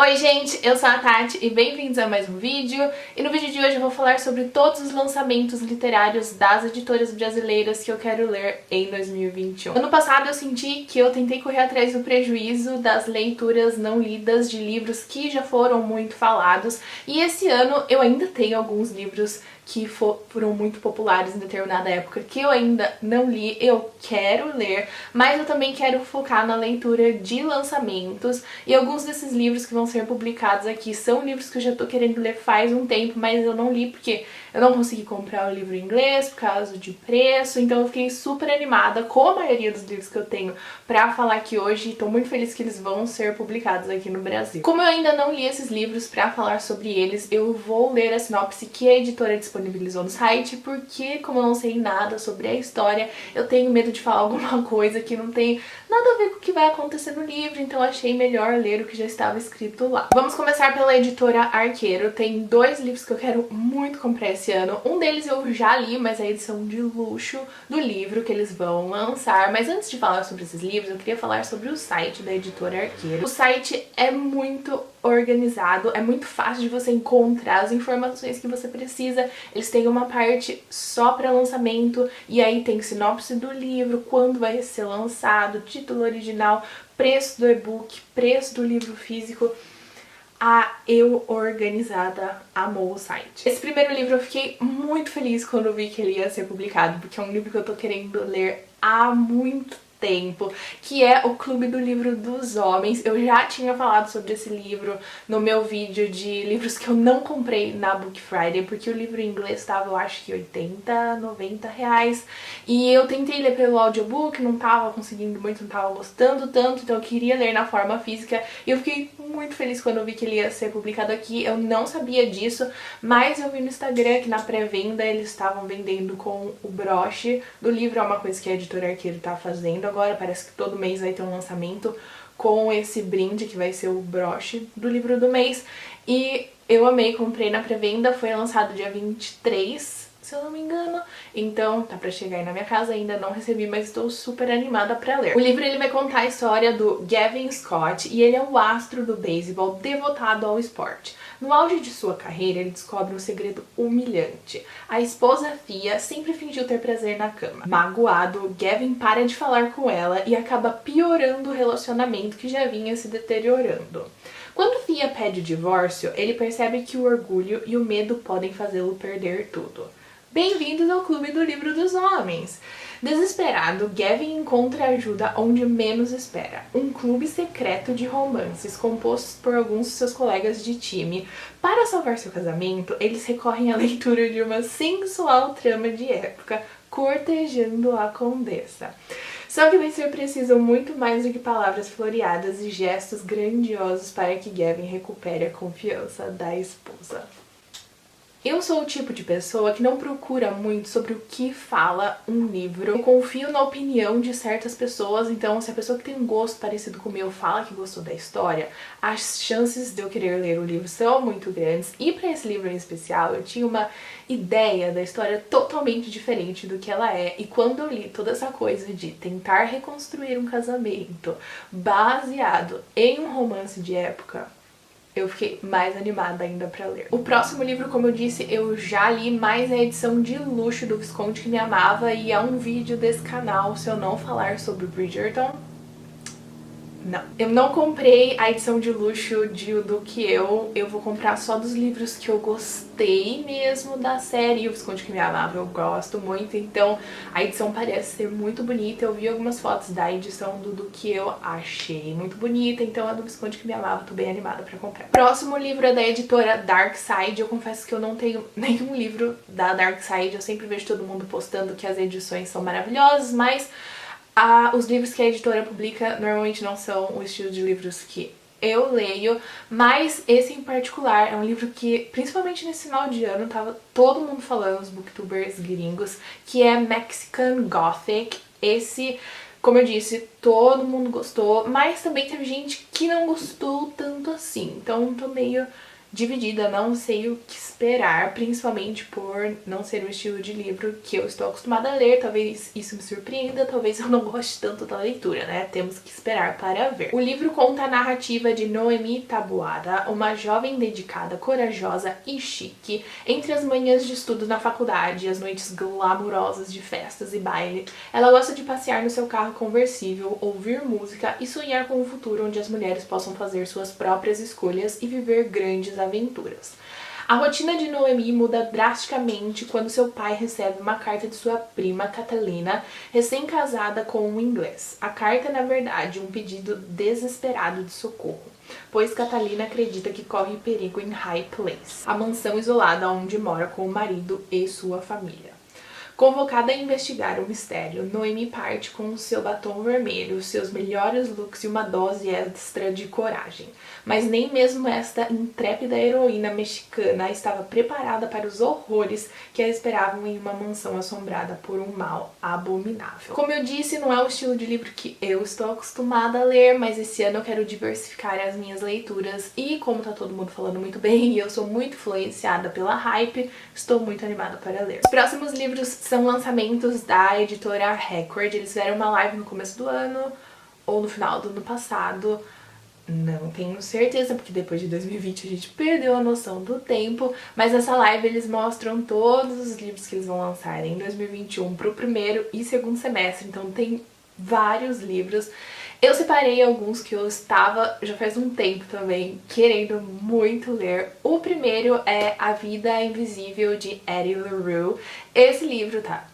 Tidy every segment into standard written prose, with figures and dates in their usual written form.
Oi gente, eu sou a Tati e bem-vindos a mais um vídeo. E no vídeo de hoje eu vou falar sobre todos os lançamentos literários das editoras brasileiras que eu quero ler em 2021. Ano passado eu senti que eu tentei correr atrás do prejuízo das leituras não lidas de livros que já foram muito falados, e esse ano eu ainda tenho alguns livros que foram muito populares em determinada época que eu ainda não li, eu quero ler, mas eu também quero focar na leitura de lançamentos, e alguns desses livros que vão ser publicados aqui são livros que eu já tô querendo ler faz um tempo, mas eu não li porque eu não consegui comprar o livro em inglês por causa de preço, então eu fiquei super animada com a maioria dos livros que eu tenho pra falar aqui hoje, e tô muito feliz que eles vão ser publicados aqui no Brasil. Como eu ainda não li esses livros pra falar sobre eles, eu vou ler a sinopse que a editora disponibilizou no site, porque como eu não sei nada sobre a história, eu tenho medo de falar alguma coisa que não tem nada a ver com o que vai acontecer no livro, então achei melhor ler o que já estava escrito lá. Vamos começar pela editora Arqueiro. Tem dois livros que eu quero muito comprar esse ano. Um deles eu já li, mas é a edição de luxo do livro que eles vão lançar. Mas antes de falar sobre esses livros, eu queria falar sobre o site da editora Arqueiro. O site é muito organizado, é muito fácil de você encontrar as informações que você precisa. Eles têm uma parte só para lançamento, e aí tem sinopse do livro, quando vai ser lançado, título original, preço do e-book, preço do livro físico. Eu organizada amou o site. Esse primeiro livro eu fiquei muito feliz quando eu vi que ele ia ser publicado, porque é um livro que eu tô querendo ler há muito tempo, que é O Clube do Livro dos Homens. Eu já tinha falado sobre esse livro no meu vídeo de livros que eu não comprei na Book Friday, porque o livro em inglês estava, eu acho que 80, 90 reais, e eu tentei ler pelo audiobook, não tava conseguindo muito, não tava gostando tanto, então eu queria ler na forma física, e eu fiquei muito feliz quando eu vi que ele ia ser publicado aqui. Eu não sabia disso, mas eu vi no Instagram que na pré-venda eles estavam vendendo com o broche do livro. É uma coisa que a editora Arqueiro tá fazendo agora, parece que todo mês vai ter um lançamento com esse brinde que vai ser o broche do livro do mês, e eu amei, comprei na pré-venda, foi lançado dia 23, se eu não me engano, então tá pra chegar aí na minha casa, ainda não recebi, mas estou super animada pra ler. O livro ele vai contar a história do Gavin Scott, e ele é o astro do beisebol devotado ao esporte. No auge de sua carreira, ele descobre um segredo humilhante. A esposa Fia sempre fingiu ter prazer na cama. Magoado, Gavin para de falar com ela e acaba piorando o relacionamento que já vinha se deteriorando. Quando Fia pede o divórcio, ele percebe que o orgulho e o medo podem fazê-lo perder tudo. Bem-vindos ao Clube do Livro dos Homens! Desesperado, Gavin encontra ajuda onde menos espera. Um clube secreto de romances, composto por alguns de seus colegas de time. Para salvar seu casamento, eles recorrem à leitura de uma sensual trama de época, cortejando a condessa. Só que vai ser preciso muito mais do que palavras floreadas e gestos grandiosos para que Gavin recupere a confiança da esposa. Eu sou o tipo de pessoa que não procura muito sobre o que fala um livro. Eu confio na opinião de certas pessoas, então se a pessoa que tem um gosto parecido com o meu fala que gostou da história, as chances de eu querer ler o livro são muito grandes. E para esse livro em especial, eu tinha uma ideia da história totalmente diferente do que ela é. E quando eu li toda essa coisa de tentar reconstruir um casamento baseado em um romance de época, eu fiquei mais animada ainda pra ler. O próximo livro, como eu disse, eu já li, mas é a edição de luxo do Visconde que Me Amava, e é um vídeo desse canal se eu não falar sobre Bridgerton. Não. Eu não comprei a edição de luxo do que eu vou comprar só dos livros que eu gostei mesmo da série. E o Visconde que Me Amava eu gosto muito, então a edição parece ser muito bonita. Eu vi algumas fotos da edição do que eu achei muito bonita, então a do Visconde que Me Amava tô bem animada pra comprar. Próximo livro é da editora Dark Side. Eu confesso que eu não tenho nenhum livro da Dark Side, eu sempre vejo todo mundo postando que as edições são maravilhosas, mas os livros que a editora publica normalmente não são o estilo de livros que eu leio, mas esse em particular é um livro que, principalmente nesse final de ano, tava todo mundo falando, os booktubers gringos, que é Mexican Gothic. Esse, como eu disse, todo mundo gostou, mas também teve gente que não gostou tanto assim, então tô meio dividida, não sei o que esperar, principalmente por não ser o estilo de livro que eu estou acostumada a ler. Talvez isso me surpreenda, talvez eu não goste tanto da leitura, né? Temos que esperar para ver. O livro conta a narrativa de Noemi Tabuada, uma jovem dedicada, corajosa e chique. Entre as manhãs de estudo na faculdade e as noites glamurosas de festas e baile, ela gosta de passear no seu carro conversível, ouvir música e sonhar com um futuro onde as mulheres possam fazer suas próprias escolhas e viver grandes aventuras. A rotina de Noemi muda drasticamente quando seu pai recebe uma carta de sua prima Catalina, recém-casada com um inglês. A carta é, na verdade, um pedido desesperado de socorro, pois Catalina acredita que corre perigo em High Place, a mansão isolada onde mora com o marido e sua família. Convocada a investigar o mistério, Noemi parte com seu batom vermelho, seus melhores looks e uma dose extra de coragem. Mas nem mesmo esta intrépida heroína mexicana estava preparada para os horrores que a esperavam em uma mansão assombrada por um mal abominável. Como eu disse, não é o estilo de livro que eu estou acostumada a ler, mas esse ano eu quero diversificar as minhas leituras e como tá todo mundo falando muito bem e eu sou muito influenciada pela hype, estou muito animada para ler. Os próximos livros são lançamentos da editora Record. Eles fizeram uma live no começo do ano ou no final do ano passado. Não tenho certeza, porque depois de 2020 a gente perdeu a noção do tempo, mas nessa live eles mostram todos os livros que eles vão lançar em 2021 para o primeiro e segundo semestre, então tem vários livros. Eu separei alguns que eu estava, já faz um tempo também, querendo muito ler. O primeiro é A Vida Invisível, de Eddie LaRue. Esse livro tá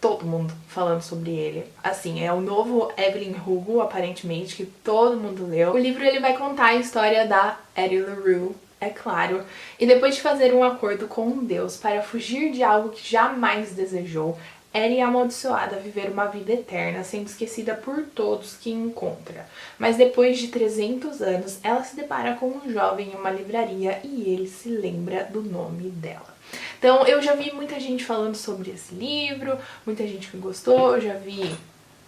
todo mundo falando sobre ele. Assim, é o novo Evelyn Hugo, aparentemente, que todo mundo leu. O livro ele vai contar a história da Eddie LaRue, é claro, e depois de fazer um acordo com Deus para fugir de algo que jamais desejou, Eddie é amaldiçoada a viver uma vida eterna, sendo esquecida por todos que encontra. Mas depois de 300 anos, ela se depara com um jovem em uma livraria e ele se lembra do nome dela. Então, eu já vi muita gente falando sobre esse livro, muita gente que gostou, eu já vi...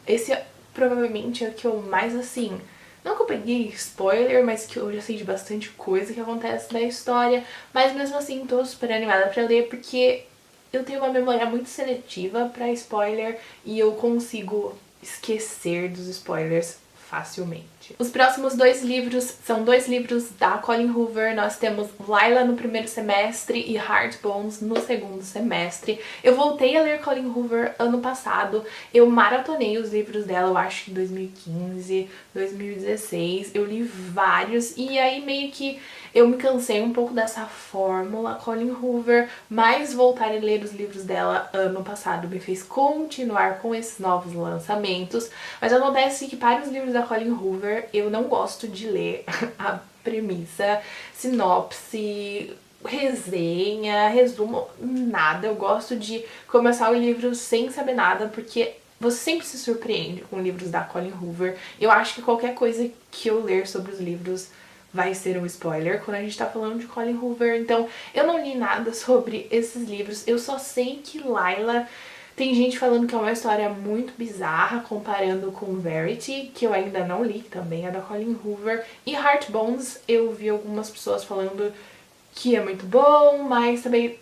Esse provavelmente é o que eu mais, assim... Não que eu peguei spoiler, mas que eu já sei de bastante coisa que acontece na história, mas mesmo assim tô super animada pra ler, porque eu tenho uma memória muito seletiva pra spoiler e eu consigo esquecer dos spoilers facilmente. Os próximos dois livros são dois livros da Colleen Hoover. Nós temos Lila no primeiro semestre e Heart Bones no segundo semestre. Eu voltei a ler Colleen Hoover ano passado. Eu maratonei os livros dela, eu acho que em 2015, 2016. Eu li vários e aí meio que eu me cansei um pouco dessa fórmula Colleen Hoover, mas voltar a ler os livros dela ano passado me fez continuar com esses novos lançamentos. Mas acontece que para os livros da Colleen Hoover eu não gosto de ler a premissa, sinopse, resenha, resumo, nada. Eu gosto de começar o livro sem saber nada, porque você sempre se surpreende com livros da Colleen Hoover. Eu acho que qualquer coisa que eu ler sobre os livros vai ser um spoiler quando a gente tá falando de Colleen Hoover. Então, eu não li nada sobre esses livros. Eu só sei que Lila... Tem gente falando que é uma história muito bizarra, comparando com Verity, que eu ainda não li, que também é da Colleen Hoover. E Heart Bones, eu vi algumas pessoas falando que é muito bom, mas também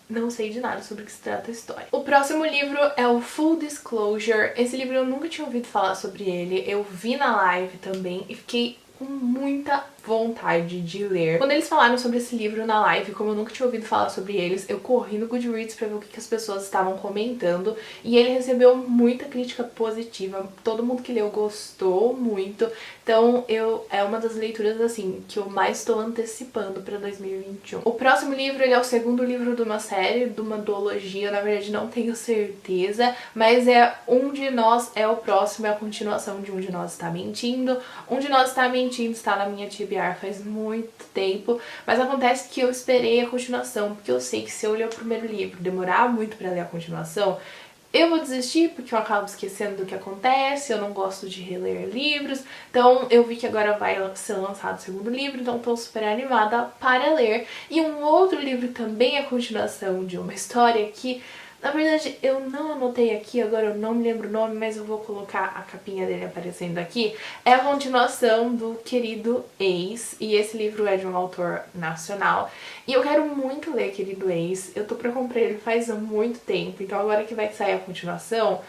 não sei de nada sobre o que se trata a história. O próximo livro é o Full Disclosure. Esse livro eu nunca tinha ouvido falar sobre ele, eu vi na live também e fiquei com muita vontade de ler. Quando eles falaram sobre esse livro na live, como eu nunca tinha ouvido falar sobre eles, eu corri no Goodreads pra ver o que as pessoas estavam comentando e ele recebeu muita crítica positiva, todo mundo que leu gostou muito, então é uma das leituras assim que eu mais estou antecipando pra 2021. O próximo livro ele é o segundo livro de uma série, de uma duologia, na verdade não tenho certeza, mas é Um de Nós é o próximo, é a continuação de Um de Nós Está Mentindo. Um de Nós Está Mentindo está na minha TBR faz muito tempo, mas acontece que eu esperei a continuação, porque eu sei que se eu ler o primeiro livro demorar muito pra ler a continuação, eu vou desistir porque eu acabo esquecendo do que acontece, eu não gosto de reler livros, então eu vi que agora vai ser lançado o segundo livro, então tô super animada para ler. E um outro livro também é a continuação de uma história que Na verdade, eu não anotei aqui, agora eu não me lembro o nome, mas eu vou colocar a capinha dele aparecendo aqui. É a continuação do Querido Ex, e esse livro é de um autor nacional. E eu quero muito ler Querido Ex, eu tô pra comprar ele faz muito tempo, então agora que vai sair a continuação,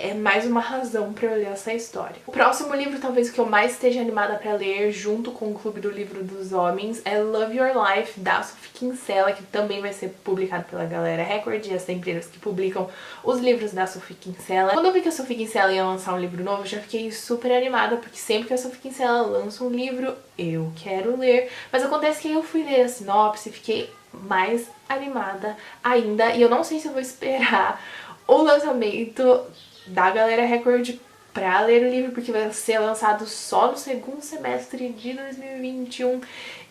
é mais uma razão pra eu ler essa história. O próximo livro, talvez o que eu mais esteja animada pra ler, junto com o Clube do Livro dos Homens, é Love Your Life, da Sophie Kinsella, que também vai ser publicado pela Galera Record, e as empresas que publicam os livros da Sophie Kinsella. Quando eu vi que a Sophie Kinsella ia lançar um livro novo, eu já fiquei super animada, porque sempre que a Sophie Kinsella lança um livro, eu quero ler. Mas acontece que eu fui ler a sinopse e fiquei mais animada ainda, e eu não sei se eu vou esperar o lançamento da Galera Record pra ler o livro, porque vai ser lançado só no segundo semestre de 2021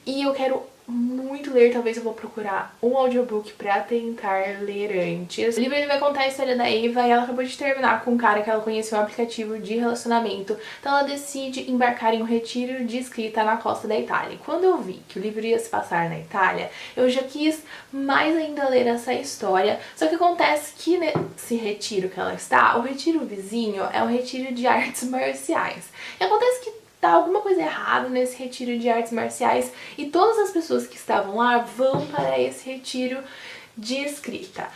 e eu quero muito ler. Talvez eu vou procurar um audiobook pra tentar ler antes. O livro ele vai contar a história da Eva, e ela acabou de terminar com um cara que ela conheceu no aplicativo de relacionamento, então ela decide embarcar em um retiro de escrita na costa da Itália. E quando eu vi que o livro ia se passar na Itália, eu já quis mais ainda ler essa história, só que acontece que nesse retiro que ela está, o retiro vizinho é um retiro de artes marciais. E acontece que tá alguma coisa errada nesse retiro de artes marciais e todas as pessoas que estavam lá vão para esse retiro de escrita.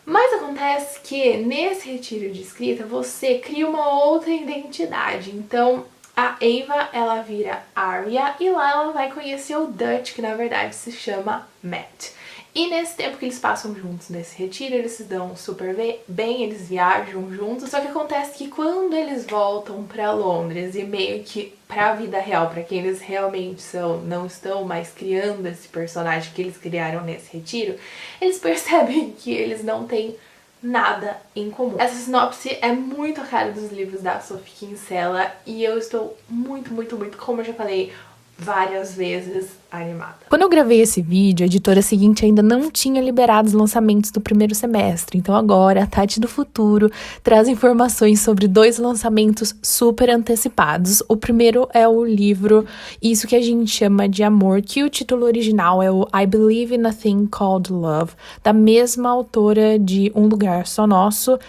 Mas acontece que nesse retiro de escrita você cria uma outra identidade. Então a Eva, ela vira Arya e lá ela vai conhecer o Dutch, que na verdade se chama Matt. E nesse tempo que eles passam juntos nesse retiro, eles se dão super bem, eles viajam juntos. Só que acontece que quando eles voltam pra Londres e meio que pra vida real, pra quem eles realmente são, não estão mais criando esse personagem que eles criaram nesse retiro, eles percebem que eles não têm nada em comum. Essa sinopse é muito a cara dos livros da Sophie Kinsella e eu estou muito, como eu já falei várias vezes, animada. Quando eu gravei esse vídeo, a editora seguinte ainda não tinha liberado os lançamentos do primeiro semestre, então agora a Tati do Futuro traz informações sobre 2 lançamentos super antecipados. O primeiro é o livro Isso que a gente chama de Amor, que o título original é o I Believe in a Thing Called Love, da mesma autora de Um Lugar Só Nosso.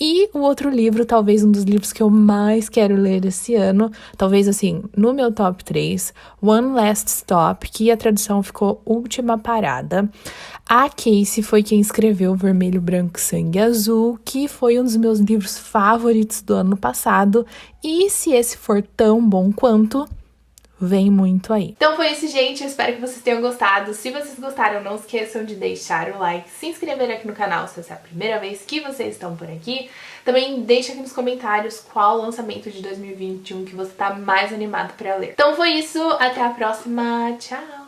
E o outro livro, talvez um dos livros que eu mais quero ler esse ano, talvez assim, no meu top 3, One Last Stop, que a tradução ficou Última Parada. A Casey foi quem escreveu Vermelho, Branco, Sangue Azul, que foi um dos meus livros favoritos do ano passado. E se esse for tão bom quanto, vem muito aí. Então foi isso, gente. Eu espero que vocês tenham gostado. Se vocês gostaram, não esqueçam de deixar o like, se inscrever aqui no canal se essa é a primeira vez que vocês estão por aqui. Também deixa aqui nos comentários qual lançamento de 2021 que você tá mais animado pra ler. Então foi isso, até a próxima, tchau!